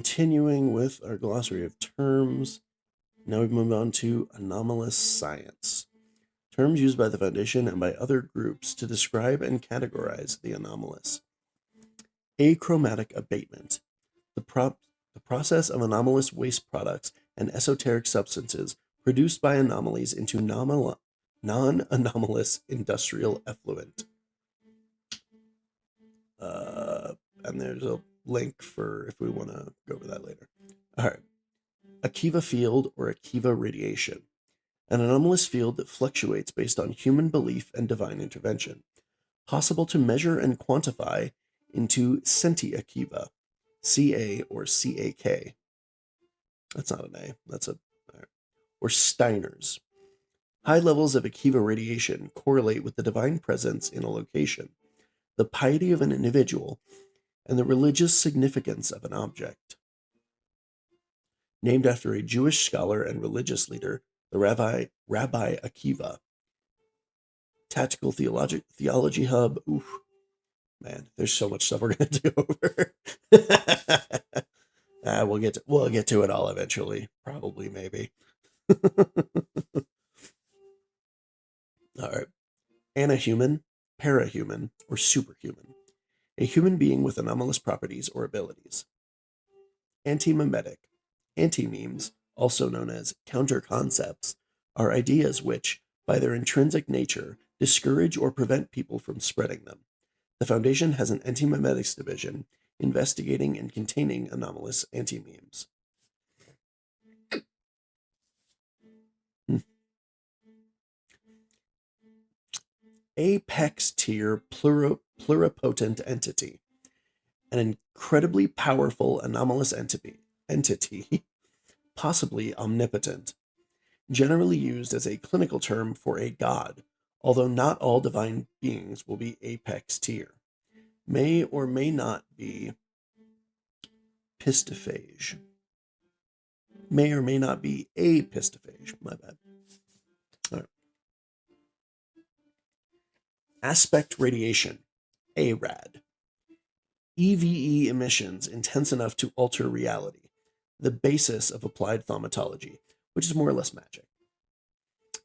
Continuing with our glossary of terms, now we move on to anomalous science. Terms used by the Foundation and by other groups to describe and categorize the anomalous. Achromatic abatement. The process of anomalous waste products and esoteric substances produced by anomalies into non-anomalous industrial effluent. And there's a link for if we want to go over that later. All right. Akiva field or Akiva radiation. An anomalous field that fluctuates based on human belief and divine intervention. Possible to measure and quantify into centi-Akiva, Ca or CAK. That's not an A, that's a, or Steiners. High levels of Akiva radiation correlate with the divine presence in a location, the piety of an individual, and the religious significance of an object. Named after a Jewish scholar and religious leader, the Rabbi Akiva. Tactical theology hub. Oof. Man, there's so much stuff we're going to do over. We'll get to it all eventually. Probably, maybe. All right. Anahuman, parahuman, or superhuman. A human being with anomalous properties or abilities. Anti-mimetic. Anti-memes, also known as counter-concepts, are ideas which, by their intrinsic nature, discourage or prevent people from spreading them. The Foundation has an anti-memetics division investigating and containing anomalous anti-memes. Apex tier pluripotent entity. An incredibly powerful anomalous entity, possibly omnipotent, generally used as a clinical term for a god, although not all divine beings will be apex tier. May or may not be pistophage. May or may not be a pistophage. My bad. All right. Aspect radiation, ARAD. EVE emissions intense enough to alter reality, the basis of applied thaumatology, which is more or less magic.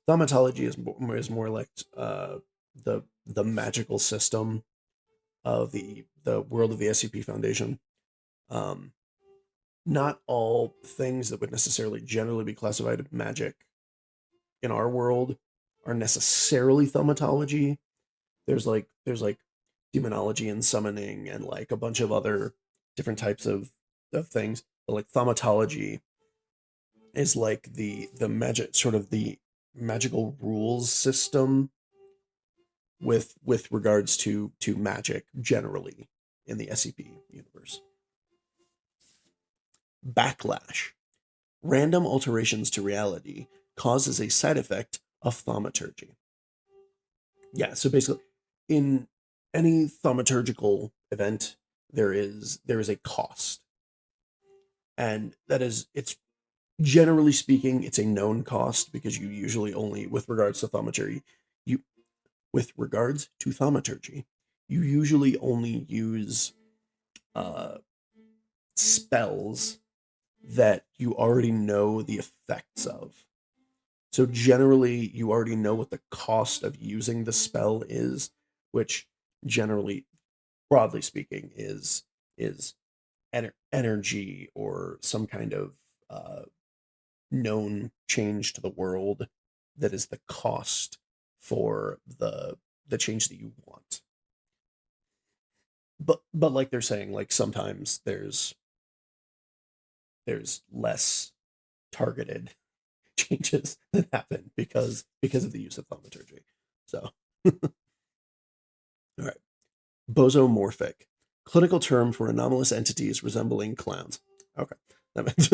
Thaumatology is more like the magical system of the world of the SCP Foundation. Not all things that would necessarily generally be classified as magic in our world are necessarily thaumatology. There's like demonology and summoning and like a bunch of other different types of things. But like thaumatology is like the magic, sort of the magical rules system with regards to magic generally in the SCP universe. Backlash. Random alterations to reality causes a side effect of thaumaturgy. Yeah, so basically in any thaumaturgical event, there is a cost. And that is, it's generally speaking, it's a known cost because you usually only, with regards to thaumaturgy, you usually only use spells that you already know the effects of. So generally, you already know what the cost of using the spell is, which generally, broadly speaking, is energy or some kind of known change to the world that is the cost for the change that you want. But like they're saying, like sometimes there's less targeted changes that happen because of the use of thaumaturgy. So all right. Bosomorphic. Clinical term for anomalous entities resembling clowns. Okay. That makes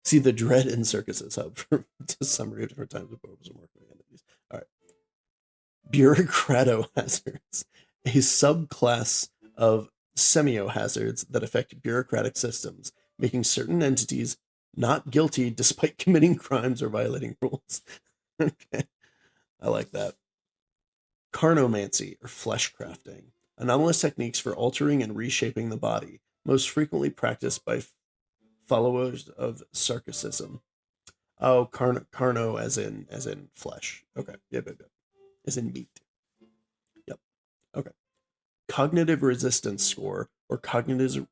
see the dread in circuses hub for a summary of different types of bosomorphic entities. All right. Bureaucratohazards. A subclass of semiohazards that affect bureaucratic systems, making certain entities not guilty despite committing crimes or violating rules. Okay. I like that. Carnomancy, or flesh crafting. Anomalous techniques for altering and reshaping the body, most frequently practiced by followers of Sarkicism. Oh, carno as in flesh. Okay. Yep, yep, yep. As in meat. Yep. Okay. Cognitive resistance score or cognitive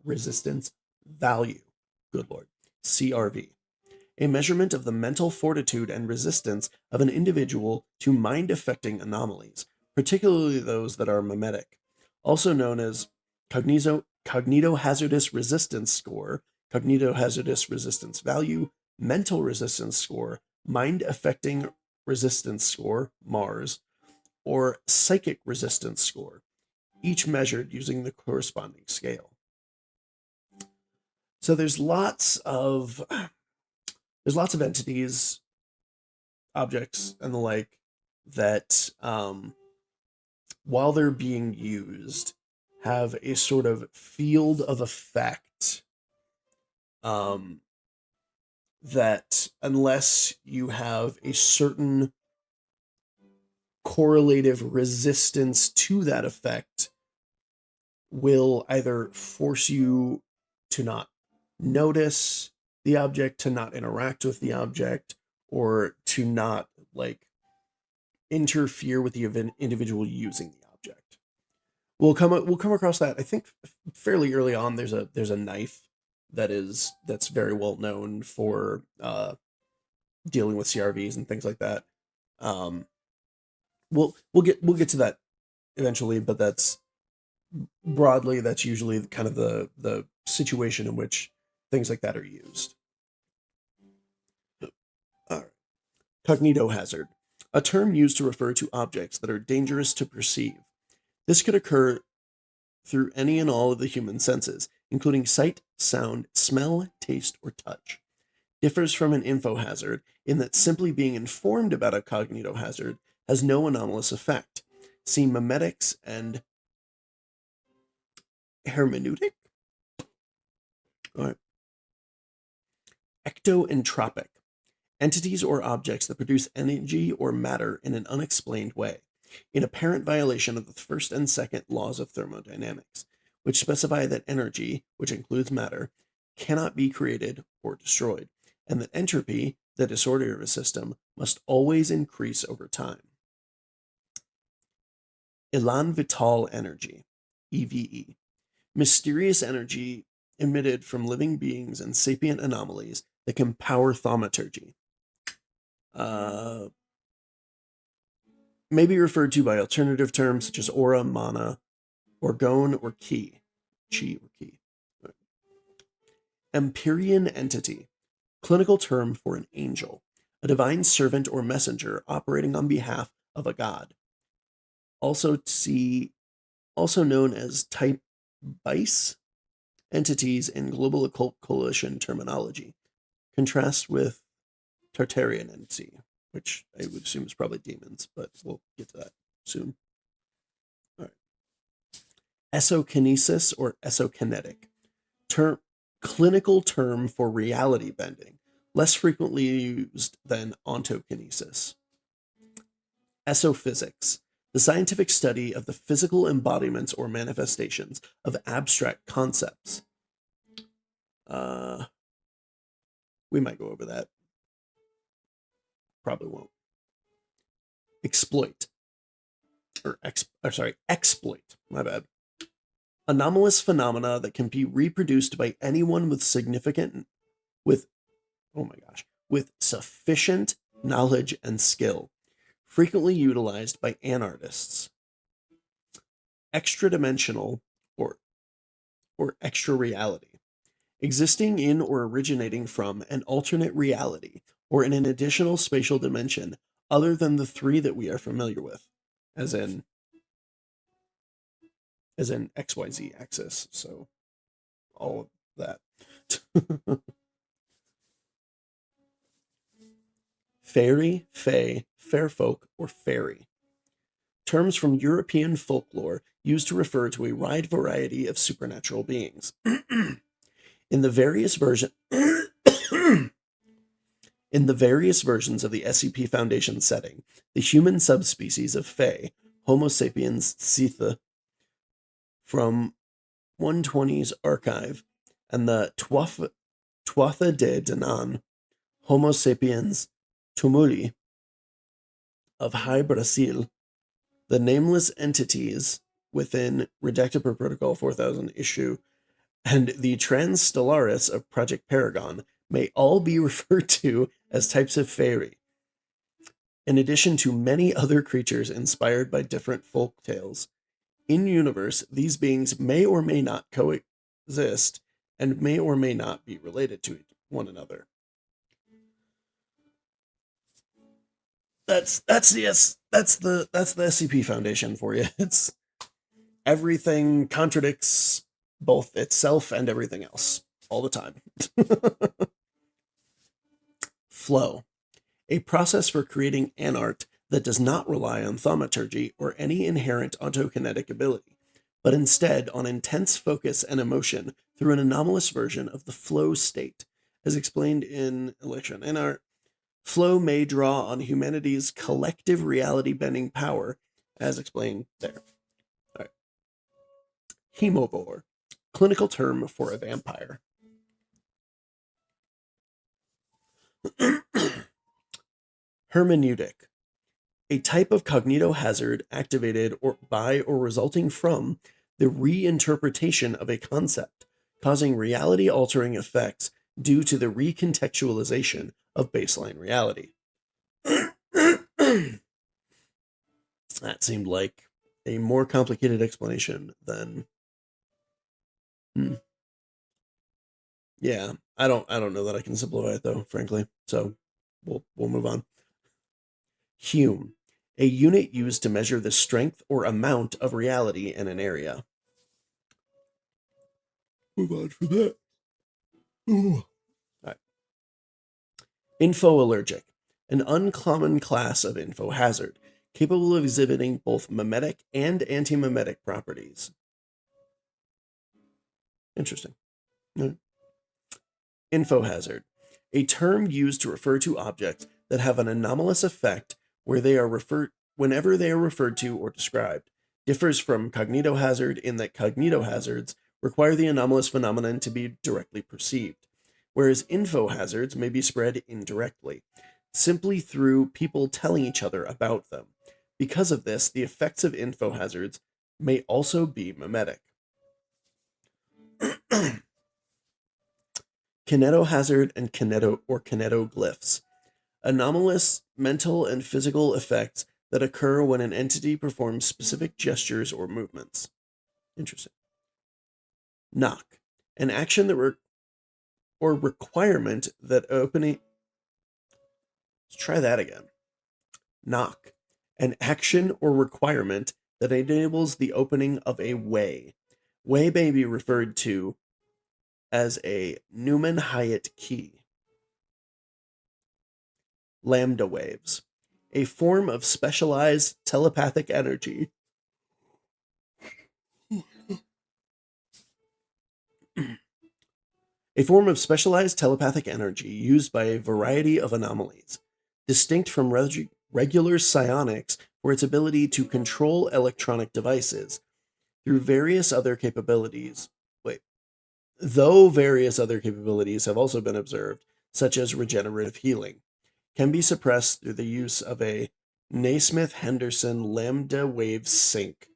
resistance value. Good Lord. CRV. A measurement of the mental fortitude and resistance of an individual to mind-affecting anomalies, particularly those that are mimetic, also known as cognitohazardous resistance score, cognitohazardous resistance value, mental resistance score, mind-affecting resistance score, MARS, or psychic resistance score, each measured using the corresponding scale. So there's lots of entities, objects, and the like that, while they're being used, have a sort of field of effect, um, that unless you have a certain correlative resistance to that effect, will either force you to not notice the object, to not interact with the object, or to not like interfere with the individual using the object. We'll come across that. I think fairly early on. There's a knife that's very well known for dealing with CRVs and things like that. Um, we'll get to that eventually, but that's broadly that's usually kind of the situation in which things like that are used. All right. Cognitohazard, a term used to refer to objects that are dangerous to perceive. This could occur through any and all of the human senses, including sight, sound, smell, taste, or touch. Differs from an infohazard in that simply being informed about a cognitohazard has no anomalous effect. See memetics and hermeneutic. All right. Ectoentropic, entities or objects that produce energy or matter in an unexplained way, in apparent violation of the first and second laws of thermodynamics, which specify that energy, which includes matter, cannot be created or destroyed, and that entropy, the disorder of a system, must always increase over time. Elan vital energy, EVE, mysterious energy emitted from living beings and sapient anomalies that can power thaumaturgy. May be referred to by alternative terms such as aura, mana, orgone, or ki. Chi or ki. Empyrean entity, clinical term for an angel, a divine servant or messenger operating on behalf of a god. Also known as type BICE entities in Global Occult Coalition terminology. Contrast with Tartarian entity, which I would assume is probably demons, but we'll get to that soon. All right. Esokinesis or esokinetic, clinical term for reality bending, less frequently used than ontokinesis. Esophysics, the scientific study of the physical embodiments or manifestations of abstract concepts. We might go over that. Probably won't. Exploit. Exploit. My bad. Anomalous phenomena that can be reproduced by anyone with sufficient knowledge and skill, frequently utilized by anartists. Extra-dimensional or extra reality, existing in or originating from an alternate reality or in an additional spatial dimension other than the three that we are familiar with, as in XYZ axis. So all of that. Fairy, fae, fairfolk, or fairy. Terms from European folklore used to refer to a wide variety of supernatural beings. In the various versions of the SCP Foundation setting, the human subspecies of Fae, Homo sapiens Sitha, from 120's archive and the Tuatha De Danann Homo sapiens tumuli of High Brasil, the nameless entities within Redacted per Protocol 4000 issue, and the Transstellaris of Project Paragon may all be referred to as types of fairy, in addition to many other creatures inspired by different folk tales. In universe, these beings may or may not coexist and may or may not be related to one another. That's the SCP Foundation for you. It's everything contradicts both itself and everything else all the time. Flow, a process for creating an art that does not rely on thaumaturgy or any inherent autokinetic ability, but instead on intense focus and emotion through an anomalous version of the flow state, as explained in Election in Art. Flow may draw on humanity's collective reality-bending power, as explained there. All right. Hemovore, clinical term for a vampire. Hermeneutic, a type of cognitohazard activated by or resulting from the reinterpretation of a concept, causing reality-altering effects due to the recontextualization of baseline reality. That seemed like a more complicated explanation than. Yeah, I don't know that I can simplify it though, frankly. So we'll move on. Hume, a unit used to measure the strength or amount of reality in an area. Move on from that. Ooh. All right. Infoallergic, an uncommon class of infohazard, capable of exhibiting both mimetic and anti-mimetic properties. Interesting. All right. Infohazard, a term used to refer to objects that have an anomalous effect whenever they are referred to or described. Differs from cognitohazard in that cognitohazards require the anomalous phenomenon to be directly perceived, whereas infohazards may be spread indirectly, simply through people telling each other about them. Because of this, the effects of infohazards may also be mimetic. Kinetohazard and kinetoglyphs, anomalous mental and physical effects that occur when an entity performs specific gestures or movements. Interesting. Knock, an action that or requirement that opening. Let's try that again. Knock, an action or requirement that enables the opening of a way. Way may be referred to as a Newman-Hyatt key. Lambda waves, a form of specialized telepathic energy. A form of specialized telepathic energy used by a variety of anomalies, distinct from regular psionics for its ability to control electronic devices through various other capabilities. Though various other capabilities have also been observed, such as regenerative healing, can be suppressed through the use of a Naismith-Henderson lambda wave sync.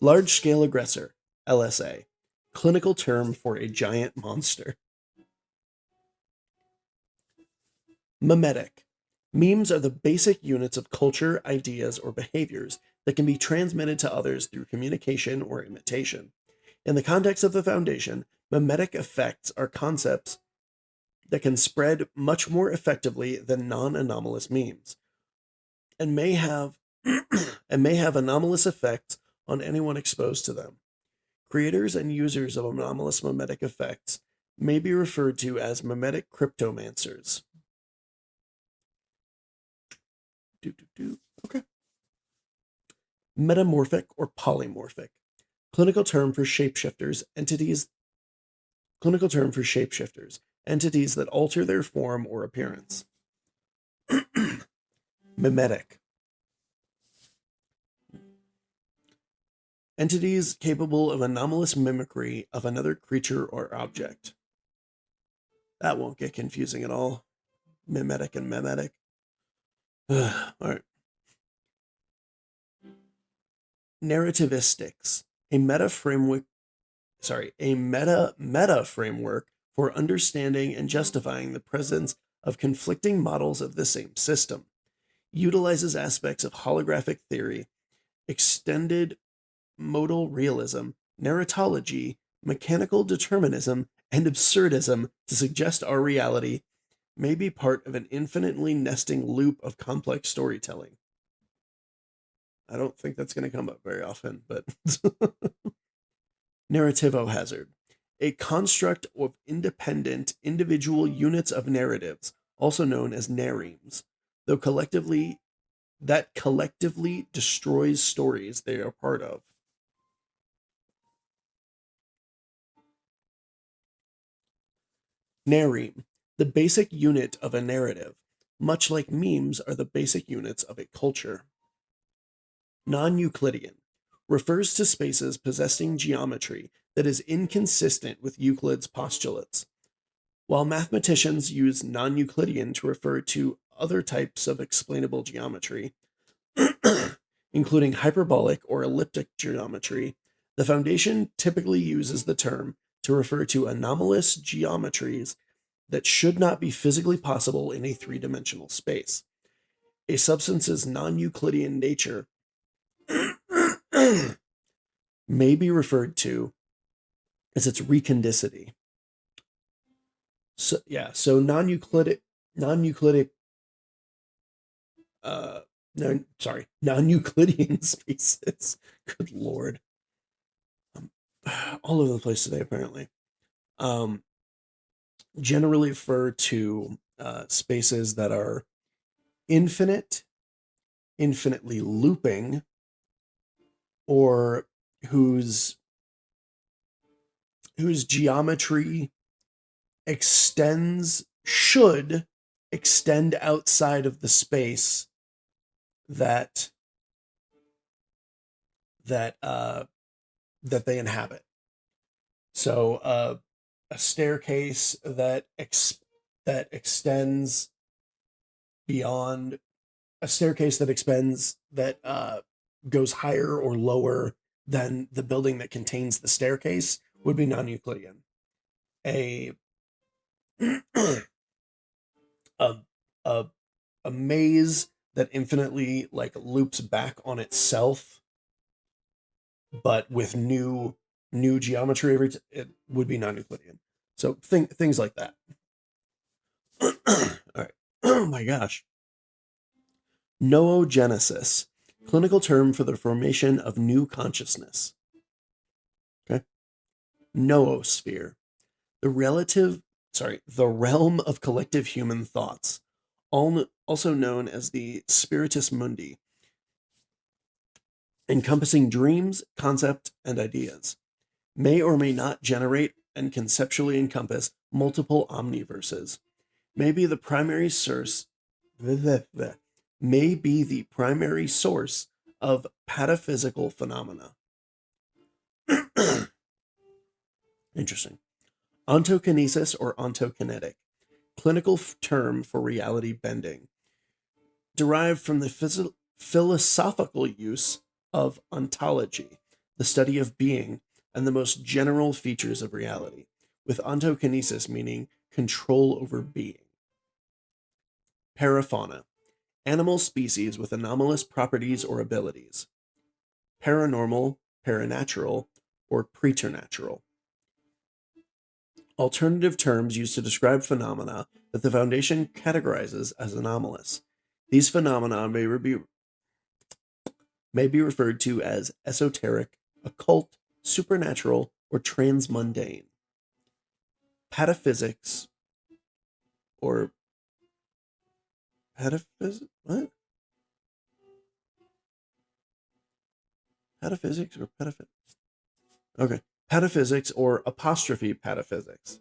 Large-scale aggressor, LSA, clinical term for a giant monster. Mimetic. Memes are the basic units of culture, ideas, or behaviors that can be transmitted to others through communication or imitation. In the context of the Foundation, mimetic effects are concepts that can spread much more effectively than non-anomalous memes, and may have anomalous effects on anyone exposed to them. Creators and users of anomalous mimetic effects may be referred to as mimetic cryptomancers. Okay. Metamorphic or polymorphic. Clinical term for shapeshifters, entities that alter their form or appearance. Mimetic. Entities capable of anomalous mimicry of another creature or object. That won't get confusing at all. Mimetic and memetic. All right. Narrativistics, a meta framework, a meta framework for understanding and justifying the presence of conflicting models of the same system. Utilizes aspects of holographic theory, extended modal realism, narratology, mechanical determinism, and absurdism to suggest our reality may be part of an infinitely nesting loop of complex storytelling. I don't think that's going to come up very often, but narrativohazard, a construct of independent individual units of narratives, also known as naremes, though collectively destroys stories they are part of. Nareme, the basic unit of a narrative, much like memes are the basic units of a culture. Non-Euclidean refers to spaces possessing geometry that is inconsistent with Euclid's postulates. While mathematicians use non-Euclidean to refer to other types of explainable geometry, including hyperbolic or elliptic geometry, the Foundation typically uses the term to refer to anomalous geometries that should not be physically possible in a three-dimensional space. A substance's non-Euclidean nature may be referred to as its recondicity. So non-Euclidic non-Euclidean spaces. Good lord. All over the place today, apparently. Generally refer to spaces that are infinite, infinitely looping, or whose geometry should extend outside of the space that they inhabit. So a staircase that extends beyond a staircase that goes higher or lower than the building that contains the staircase would be non-Euclidean. A a a, a maze that infinitely like loops back on itself, but with new geometry it would be non-Euclidean. So things like that. All right. Oh my gosh. Noogenesis, clinical term for the formation of new consciousness. Okay. Noosphere, the realm of collective human thoughts, also known as the spiritus mundi, encompassing dreams, concept, and ideas, may or may not generate and conceptually encompass multiple omniverses, may be the primary source of pataphysical phenomena. Interesting. Ontokinesis or ontokinetic, clinical term for reality bending, derived from the philosophical use of ontology, the study of being and the most general features of reality, with ontokinesis meaning control over being. Parafauna, animal species with anomalous properties or abilities. Paranormal, paranatural, or preternatural. Alternative terms used to describe phenomena that the Foundation categorizes as anomalous. These phenomena may be referred to as esoteric, occult, supernatural, or transmundane. Pataphysics or what? Pataphysics or pataphysics? Okay. Pataphysics or apostrophe pataphysics.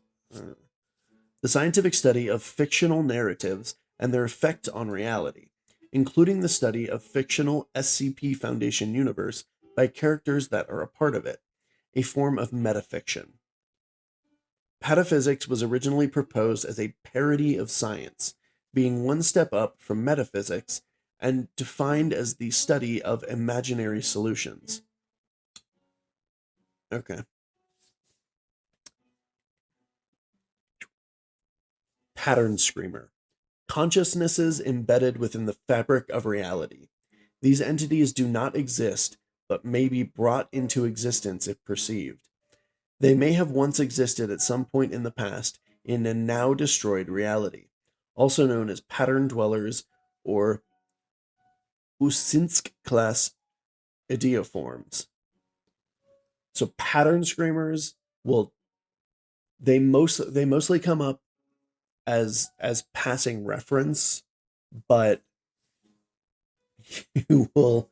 The scientific study of fictional narratives and their effect on reality, including the study of fictional SCP Foundation universe by characters that are a part of it, a form of metafiction. Pataphysics was originally proposed as a parody of science, being one step up from metaphysics and defined as the study of imaginary solutions. Okay. Pattern screamer. Consciousnesses embedded within the fabric of reality. These entities do not exist, but may be brought into existence if perceived. They may have once existed at some point in the past in a now destroyed reality, also known as pattern dwellers or Usinsk class idioforms. So pattern screamers will they mostly come up as passing reference, but you will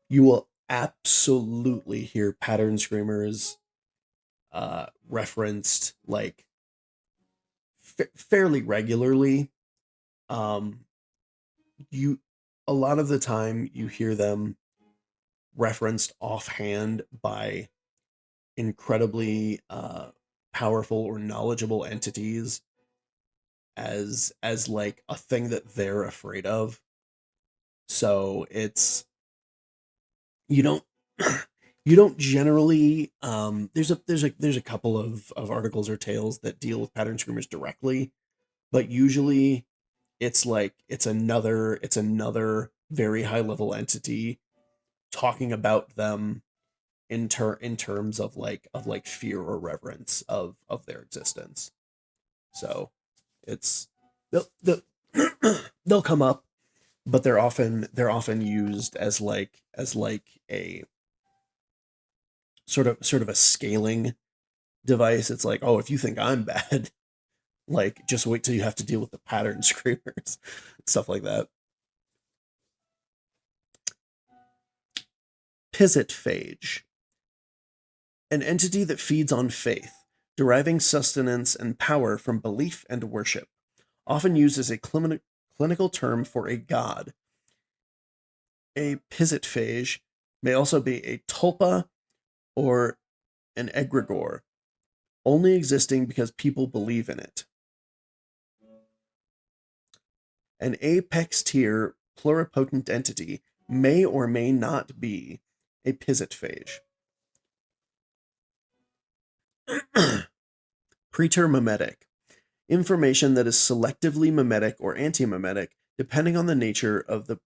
you will absolutely hear pattern screamers referenced like fairly regularly. Um, you a lot of the time you hear them referenced offhand by incredibly powerful or knowledgeable entities as like a thing that they're afraid of. So it's you don't you don't generally there's a couple of articles or tales that deal with pattern screamers directly, but usually it's another very high level entity talking about them in terms of like fear or reverence of their existence. So it's they'll they'll come up, but they're often used as like a sort of a scaling device. It's like, oh, if you think I'm bad, like just wait till you have to deal with the pattern screamers, stuff like that. Pisitphage, an entity that feeds on faith, deriving sustenance and power from belief and worship, often used as a clinical term for a god. A pisitphage may also be a tulpa or an egregore, only existing because people believe in it. An apex tier pluripotent entity may or may not be a pisitphage. Pretermimetic. Information that is selectively mimetic or antimimetic, depending on the nature of the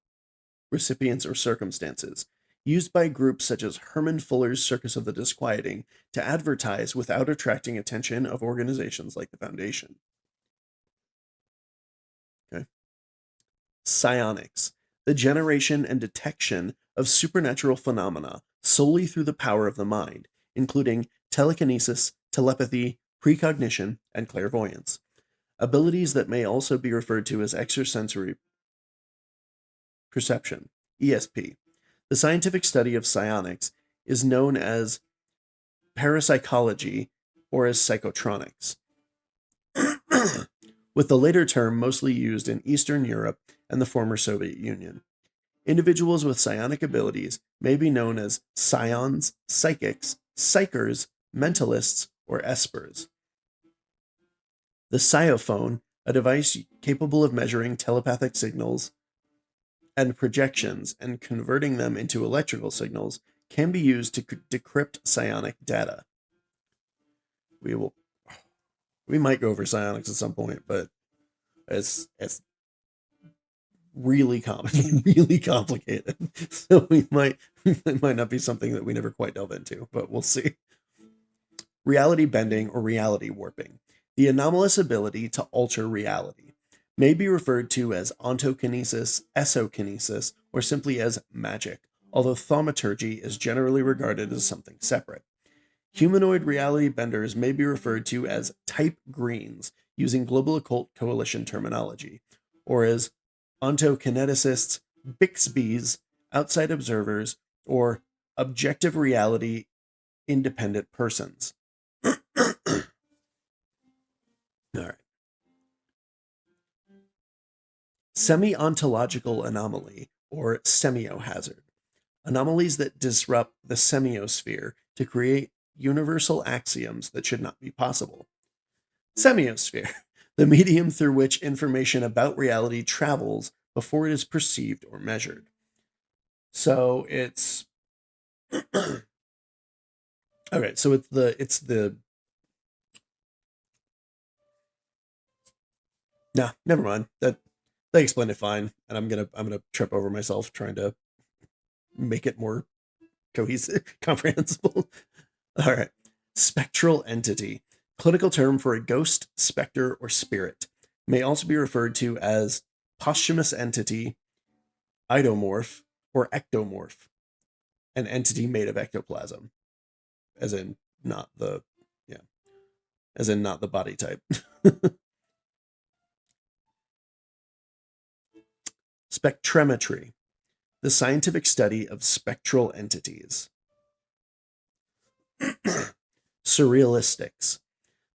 recipients or circumstances. Used by groups such as Herman Fuller's Circus of the Disquieting to advertise without attracting attention of organizations like the Foundation. Okay. Psionics, the generation and detection of supernatural phenomena solely through the power of the mind, including telekinesis, telepathy, precognition, and clairvoyance. Abilities that may also be referred to as extrasensory perception, ESP. The scientific study of psionics is known as parapsychology or as psychotronics, with the later term mostly used in Eastern Europe and the former Soviet Union. Individuals with psionic abilities may be known as psions, psychics, psychers, mentalists, or espers. The psiophone, a device capable of measuring telepathic signals and projections and converting them into electrical signals, can be used to decrypt psionic data. We will we might go over psionics at some point, but it's really really complicated. So it might not be something that we never quite delve into, but we'll see. Reality bending or reality warping. The anomalous ability to alter reality may be referred to as ontokinesis, esokinesis, or simply as magic, although thaumaturgy is generally regarded as something separate. Humanoid reality benders may be referred to as type greens, using Global Occult Coalition terminology, or as ontokineticists, Bixbys, outside observers, or objective reality independent persons. All right. Semi-ontological anomaly, or semiohazard. Anomalies that disrupt the semiosphere to create universal axioms that should not be possible. Semiosphere, the medium through which information about reality travels before it is perceived or measured. So it's okay, so it's the nah, never mind. That they explained it fine, and I'm gonna trip over myself trying to make it more cohesive, comprehensible. All right. Spectral entity, clinical term for a ghost, specter, or spirit, may also be referred to as posthumous entity, idomorph, or ectomorph, an entity made of ectoplasm, as in not the yeah, as in not the body type. Spectrometry, the scientific study of spectral entities. Surrealistics,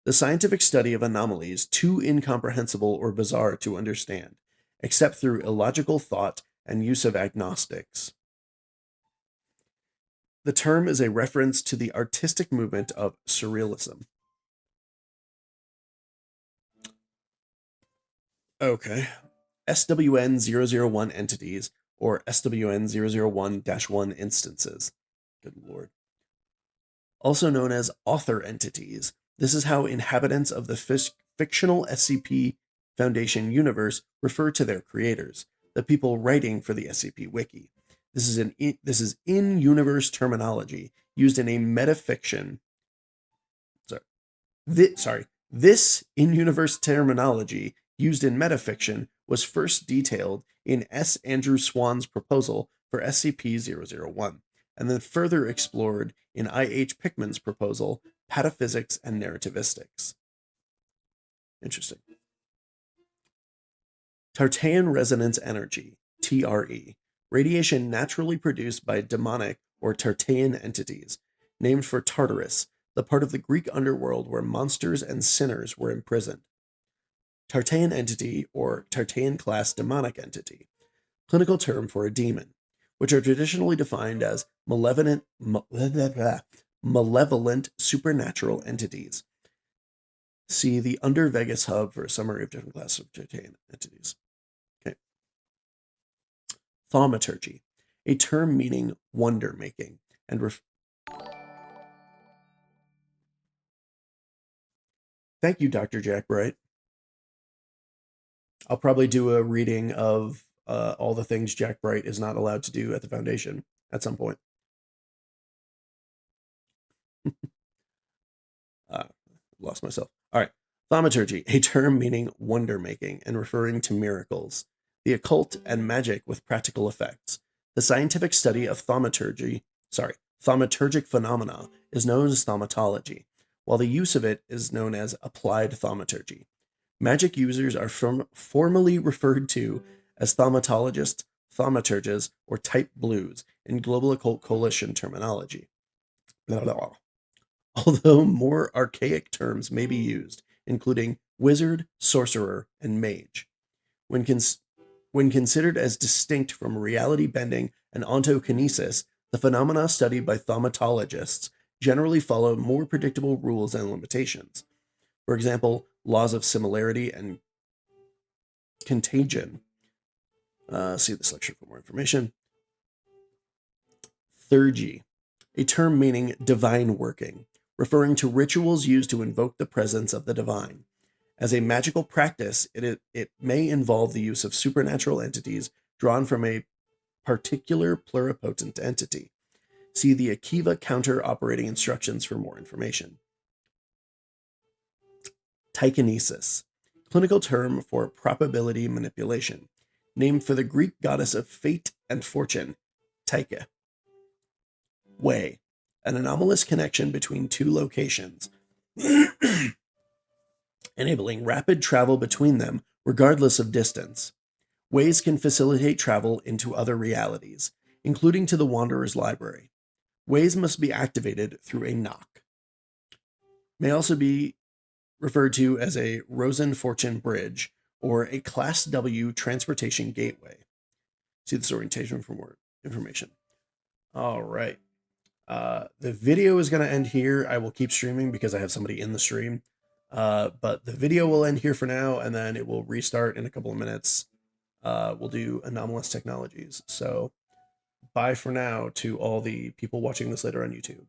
the scientific study of anomalies too incomprehensible or bizarre to understand, except through illogical thought and use of agnostics. The term is a reference to the artistic movement of surrealism. Okay. SWN001 entities or SWN001-1 instances. Good lord. Also known as author entities. This is how inhabitants of the fictional SCP Foundation universe refer to their creators, the people writing for the SCP Wiki. This is in-universe terminology used in a metafiction. This in-universe terminology used in metafiction was first detailed in S. Andrew Swan's proposal for SCP-001, and then further explored in I. H. Pickman's proposal, Pataphysics and Narrativistics. Interesting. Tartean resonance energy, TRE, radiation naturally produced by demonic or Tartean entities, named for Tartarus, the part of the Greek underworld where monsters and sinners were imprisoned. Tartean entity or Tartean class demonic entity, clinical term for a demon, which are traditionally defined as malevolent supernatural entities. See the Under Vegas Hub for a summary of different classes of Tartean entities. Okay. Thaumaturgy, a term meaning wonder making and thank you, Dr. Jack Bright. I'll probably do a reading of all the things Jack Bright is not allowed to do at the Foundation at some point. Lost myself. All right. Thaumaturgy, a term meaning wonder making and referring to miracles, the occult and magic with practical effects. The scientific study of thaumaturgic phenomena is known as thaumatology, while the use of it is known as applied thaumaturgy. Magic users are formally referred to as thaumatologists, thaumaturges, or type blues in Global Occult Coalition terminology. Blah, blah, blah. Although more archaic terms may be used, including wizard, sorcerer, and mage. When, when considered as distinct from reality bending and ontokinesis, the phenomena studied by thaumatologists generally follow more predictable rules and limitations. For example, laws of similarity and contagion. See this lecture for more information. Theurgy, a term meaning divine working, referring to rituals used to invoke the presence of the divine. As a magical practice, it may involve the use of supernatural entities drawn from a particular pluripotent entity. See the Akiva counter operating instructions for more information. Tychonesis, clinical term for probability manipulation, named for the Greek goddess of fate and fortune, Tyche. Way, an anomalous connection between two locations, enabling rapid travel between them regardless of distance. Ways can facilitate travel into other realities, including to the Wanderer's Library. Ways must be activated through a knock. May also be referred to as a Rosen Fortune Bridge or a Class W transportation gateway. See this orientation for more information. All right. The video is going to end here. I will keep streaming because I have somebody in the stream. But the video will end here for now, and then it will restart in a couple of minutes. We'll do anomalous technologies. So bye for now to all the people watching this later on YouTube.